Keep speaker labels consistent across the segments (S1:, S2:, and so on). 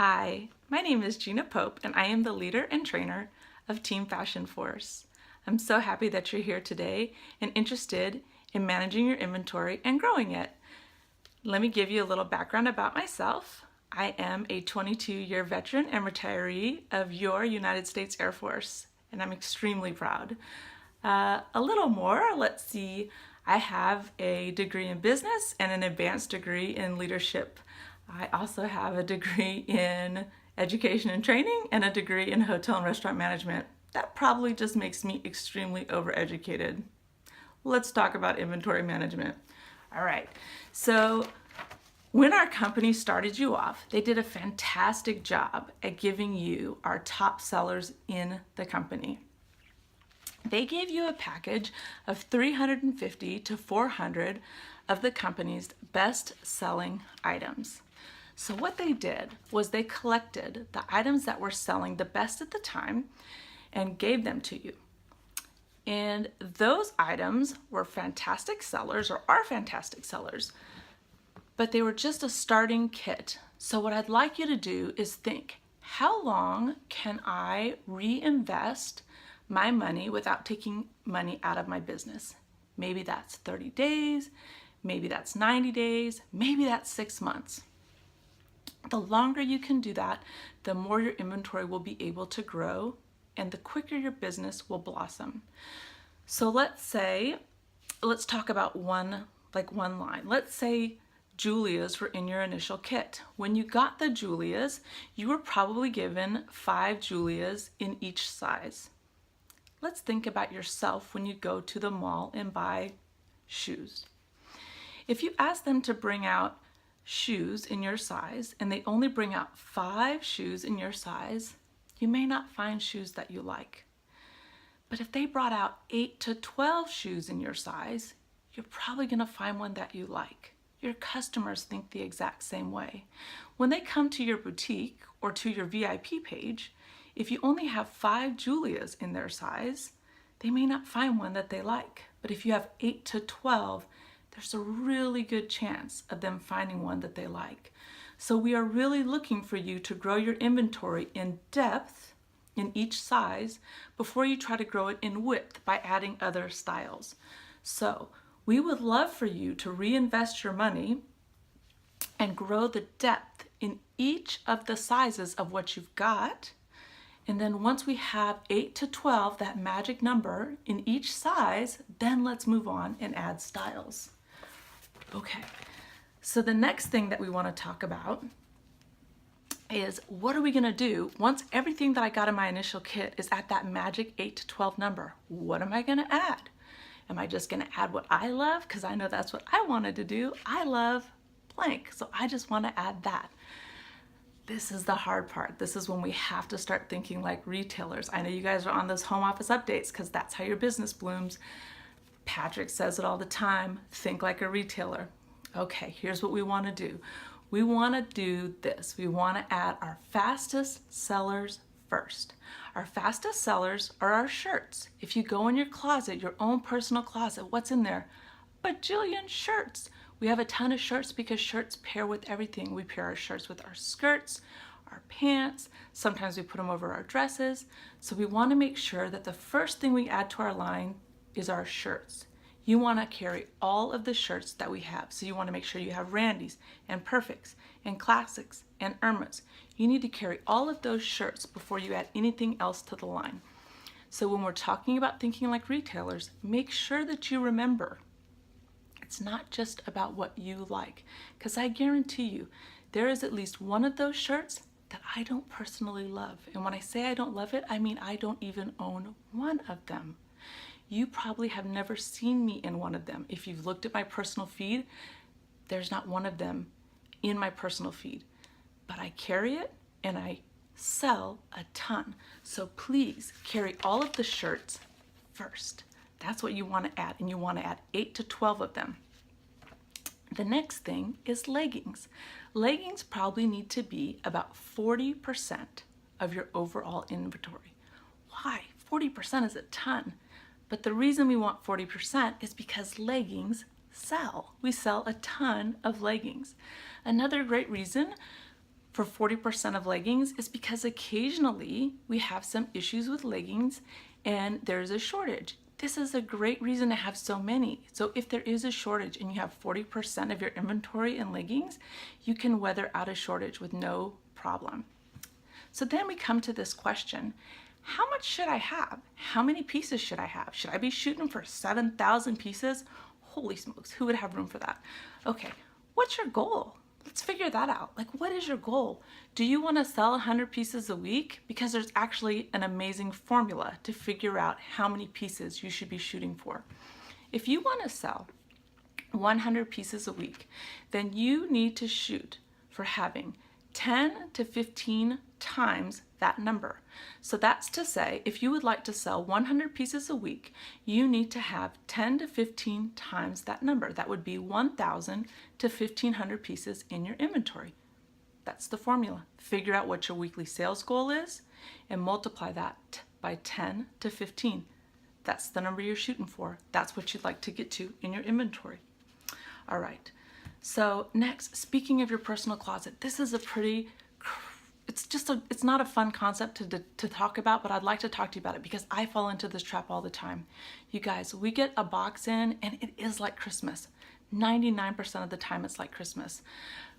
S1: Hi, my name is Gina Pope and I am the leader and trainer of Team Fashion Force. I'm so happy that you're here today and interested in managing your inventory and growing it. Let me give you a little background about myself. I am a 22-year veteran and retiree of your United States Air Force, and I'm extremely proud. A little more, let's see, I have a degree in business and an advanced degree in leadership. I also have a degree in education and training and a degree in hotel and restaurant management. That probably just makes me extremely overeducated. Let's talk about inventory management. All right, so when our company started you off, they did a fantastic job at giving you our top sellers in the company. They gave you a package of 350 to 400 of the company's best-selling items. So what they did was they collected the items that were selling the best at the time and gave them to you. And those items were fantastic sellers, or are fantastic sellers, but they were just a starting kit. So what I'd like you to do is think, how long can I reinvest my money without taking money out of my business? Maybe that's 30 days, maybe that's 90 days, maybe that's 6 months. The longer you can do that, the more your inventory will be able to grow and the quicker your business will blossom. So let's talk about one line. Let's say Julias were in your initial kit. When you got the Julias, you were probably given 5 Julias in each size. Let's think about yourself when you go to the mall and buy shoes. If you ask them to bring out shoes in your size and they only bring out 5 shoes in your size, you may not find shoes that you like. But if they brought out 8 to 12 shoes in your size, you're probably going to find one that you like. Your customers think the exact same way. When they come to your boutique or to your VIP page, if you only have 5 Julias in their size, they may not find one that they like. But if you have 8 to 12, there's a really good chance of them finding one that they like. So we are really looking for you to grow your inventory in depth in each size before you try to grow it in width by adding other styles. So we would love for you to reinvest your money and grow the depth in each of the sizes of what you've got. And then once we have 8 to 12, that magic number in each size, then let's move on and add styles. Okay, so the next thing that we want to talk about is, what are we going to do once everything that I got in my initial kit is at that magic 8 to 12 number? What am I going to add? Am I just going to add what I love? Because I know that's what I wanted to do. I love blank, so I just want to add that. This is the hard part. This is when we have to start thinking like retailers. I know you guys are on those home office updates because that's how your business blooms. Patrick says it all the time, think like a retailer. Okay, here's what we want to do. We want to do this. We want to add our fastest sellers first. Our fastest sellers are our shirts. If you go in your closet, your own personal closet, what's in there? Bajillion shirts. We have a ton of shirts because shirts pair with everything. We pair our shirts with our skirts, our pants. Sometimes we put them over our dresses. So we want to make sure that the first thing we add to our line is our shirts. You want to carry all of the shirts that we have. So you want to make sure you have Randy's and Perfects and Classics and Irma's. You need to carry all of those shirts before you add anything else to the line. So when we're talking about thinking like retailers, make sure that you remember it's not just about what you like, because I guarantee you there is at least one of those shirts that I don't personally love. And when I say I don't love it, I mean I don't even own one of them. You probably have never seen me in one of them. If you've looked at my personal feed, there's not one of them in my personal feed. But I carry it and I sell a ton. So please carry all of the shirts first. That's what you want to add, and you want to add 8 to 12 of them. The next thing is leggings. Leggings probably need to be about 40% of your overall inventory. Why? 40% is a ton. But the reason we want 40% is because leggings sell. We sell a ton of leggings. Another great reason for 40% of leggings is because occasionally we have some issues with leggings and there's a shortage. This is a great reason to have so many. So if there is a shortage and you have 40% of your inventory in leggings, you can weather out a shortage with no problem. So then we come to this question: how much should I have? How many pieces should I have? Should I be shooting for 7,000 pieces? Holy smokes, who would have room for that? Okay, what's your goal? Let's figure that out. Like, what is your goal? Do you want to sell 100 pieces a week? Because there's actually an amazing formula to figure out how many pieces you should be shooting for. If you want to sell 100 pieces a week, then you need to shoot for having 10 to 15 times that number. So that's to say, if you would like to sell 100 pieces a week, you need to have 10 to 15 times that number. That would be 1,000 to 1,500 pieces in your inventory. That's the formula. Figure out what your weekly sales goal is and multiply that by 10 to 15. That's the number you're shooting for. That's what you'd like to get to in your inventory. All right. So next, speaking of your personal closet, this is a pretty, it's not a fun concept to talk about, but I'd like to talk to you about it because I fall into this trap all the time. You guys, we get a box in and it is like Christmas. 99% of the time it's like Christmas.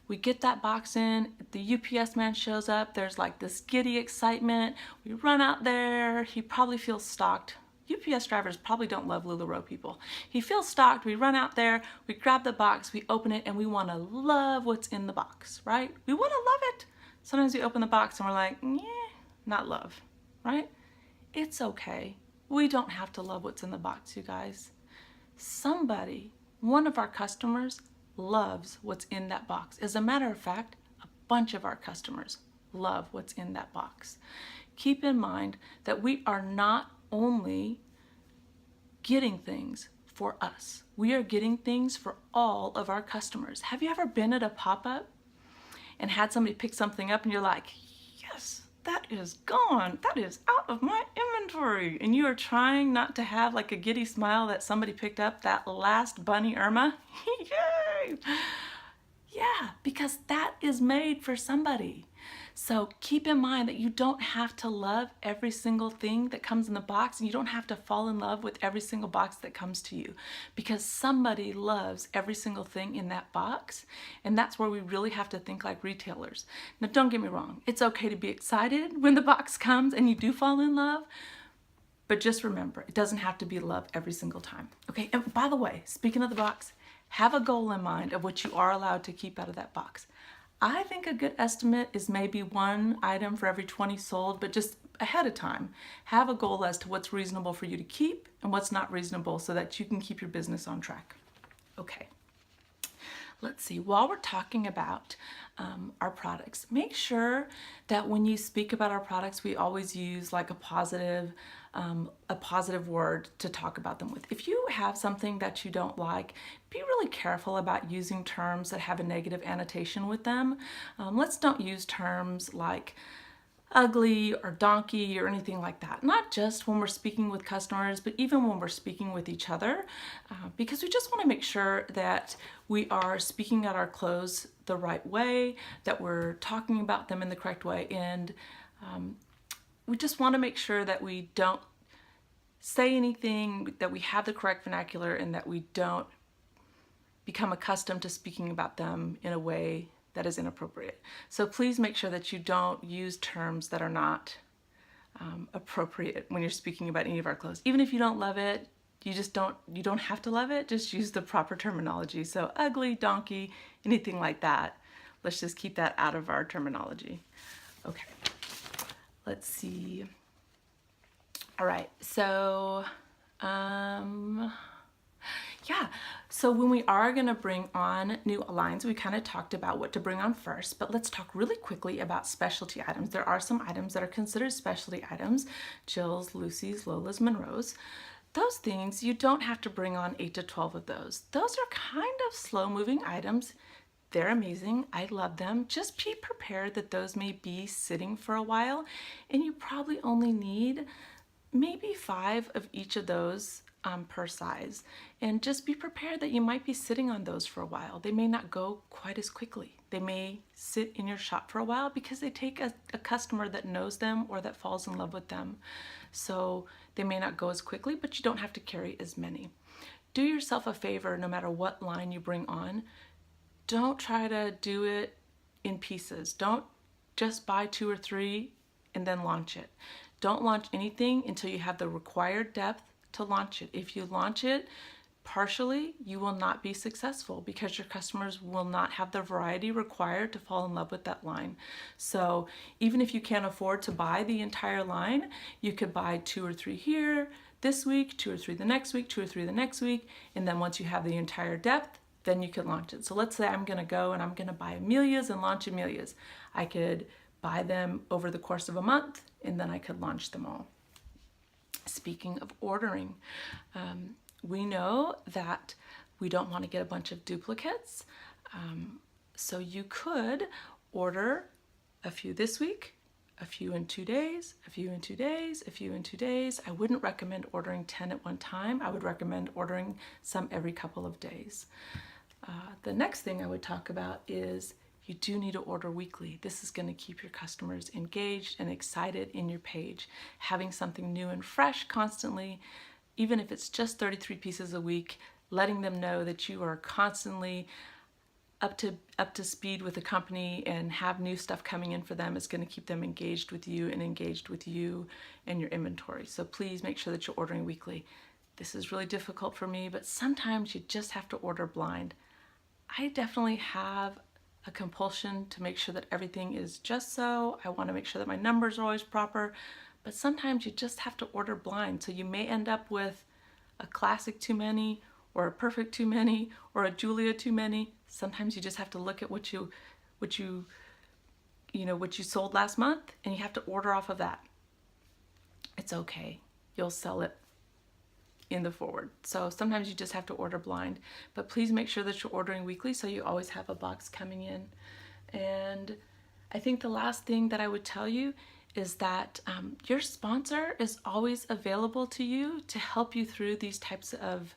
S1: We get that box in, the UPS man shows up, there's like this giddy excitement. We run out there, he probably feels stalked. UPS drivers probably don't love LuLaRoe people. He feels stalked, we run out there, we grab the box, we open it, and we want to love what's in the box, right? We want to love it. Sometimes we open the box and we're like, yeah, not love, right? It's okay. We don't have to love what's in the box, you guys. Somebody, one of our customers, loves what's in that box. As a matter of fact, a bunch of our customers love what's in that box. Keep in mind that we are not only getting things for us. We are getting things for all of our customers. Have you ever been at a pop-up and had somebody pick something up and you're like, yes, that is gone. That is out of my inventory. And you are trying not to have like a giddy smile that somebody picked up that last bunny Irma. Yay! Yeah, because that is made for somebody. So keep in mind that you don't have to love every single thing that comes in the box, and you don't have to fall in love with every single box that comes to you, because somebody loves every single thing in that box, and that's where we really have to think like retailers. Now, don't get me wrong. It's okay to be excited when the box comes and you do fall in love, but just remember, it doesn't have to be love every single time. Okay, and by the way, speaking of the box, have a goal in mind of what you are allowed to keep out of that box. I think a good estimate is maybe 1 item for every 20 sold, but just ahead of time, have a goal as to what's reasonable for you to keep and what's not reasonable so that you can keep your business on track. Okay, let's see. While we're talking about our products, make sure that when you speak about our products, we always use like a positive word to talk about them with. If you have something that you don't like, be really careful about using terms that have a negative annotation with them. Let's don't use terms like ugly or donkey or anything like that. Not just when we're speaking with customers, but even when we're speaking with each other, because we just want to make sure that we are speaking at our clothes the right way, that we're talking about them in the correct way, and we just want to make sure that we don't say anything, that we have the correct vernacular, and that we don't become accustomed to speaking about them in a way that is inappropriate. So please make sure that you don't use terms that are not appropriate when you're speaking about any of our clothes. Even if you don't love it, you don't have to love it, just use the proper terminology. So ugly, donkey, anything like that, let's just keep that out of our terminology. Okay, let's see. All right, so yeah, so when we are going to bring on new lines, we kind of talked about what to bring on first, but let's talk really quickly about specialty items. There are some items that are considered specialty items: Jill's, Lucy's, Lola's, Monroe's. Those things, you don't have to bring on 8 to 12 of those. Those are kind of slow-moving items. They're amazing. I love them. Just be prepared that those may be sitting for a while, and you probably only need maybe 5 of each of those per size. And just be prepared that you might be sitting on those for a while. They may not go quite as quickly. They may sit in your shop for a while because they take a customer that knows them or that falls in love with them. So they may not go as quickly, but you don't have to carry as many. Do yourself a favor, no matter what line you bring on, don't try to do it in pieces. Don't just buy 2 or 3 and then launch it. Don't launch anything until you have the required depth to launch it. If you launch it partially, you will not be successful because your customers will not have the variety required to fall in love with that line. So even if you can't afford to buy the entire line, you could buy 2 or 3 here this week, 2 or 3 the next week, 2 or 3 the next week, and then once you have the entire depth, then you can launch it. So let's say I'm gonna go and I'm gonna buy Amelia's and launch Amelia's. I could buy them over the course of a month and then I could launch them all. Speaking of ordering, we know that we don't want to get a bunch of duplicates. So you could order a few this week, a few in 2 days, a few in 2 days, a few in 2 days. I wouldn't recommend ordering 10 at one time. I would recommend ordering some every couple of days. The next thing I would talk about is you do need to order weekly. This is going to keep your customers engaged and excited in your page. Having something new and fresh constantly, even if it's just 33 pieces a week, letting them know that you are constantly up to speed with the company and have new stuff coming in for them is going to keep them engaged with you and your inventory. So please make sure that you're ordering weekly. This is really difficult for me, but sometimes you just have to order blind. I definitely have a compulsion to make sure that everything is just so. I want to make sure that my numbers are always proper, but sometimes you just have to order blind. So you may end up with a classic too many, or a perfect too many, or a Julia too many. Sometimes you just have to look at what you sold last month, and you have to order off of that. It's okay. You'll sell it in the forward. So sometimes you just have to order blind, but please make sure that you're ordering weekly so you always have a box coming in. And I think the last thing that I would tell you is that your sponsor is always available to you to help you through these types of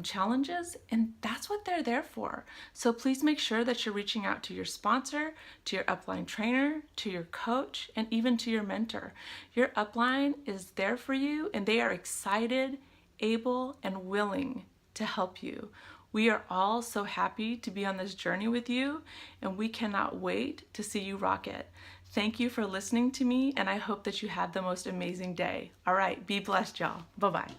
S1: challenges, and that's what they're there for. So please make sure that you're reaching out to your sponsor, to your upline trainer, to your coach, and even to your mentor. Your upline is there for you, and they are excited, able, and willing to help you. We are all so happy to be on this journey with you, and we cannot wait to see you rock it. Thank you for listening to me, and I hope that you have the most amazing day. All right, be blessed, y'all. Bye-bye.